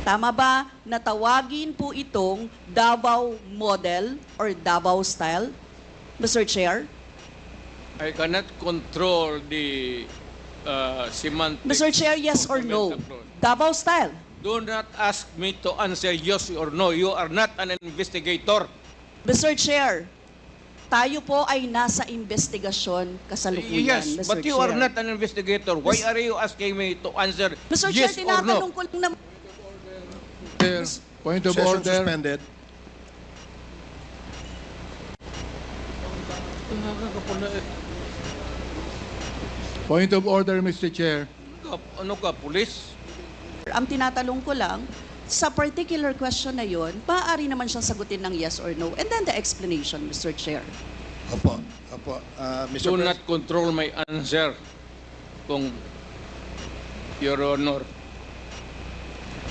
Tama ba na tawagin po itong Davao model or Davao style, Mr. Chair? I cannot control the semantics. Mr. Chair, yes or no? Davao style. Do not ask me to answer yes or no. You are not an investigator. Mr. Chair, tayo po ay nasa investigasyon kasalukuyan, Yes, Mr. but you Chair. are not an investigator. Why are you asking me to answer Mr. yes Chair, or no? tinatanong ko lang naman. Chair, point of Session order. suspended. Point of order, Mr. Chair. Ano ka, police? Ang tinatanong ko lang, sa particular question na yon, maaari naman siyang sagutin ng yes or no. And then the explanation, Mr. Chair. Opo. Opo. Mr. Do Pres- not control my answer, kung Your Honor.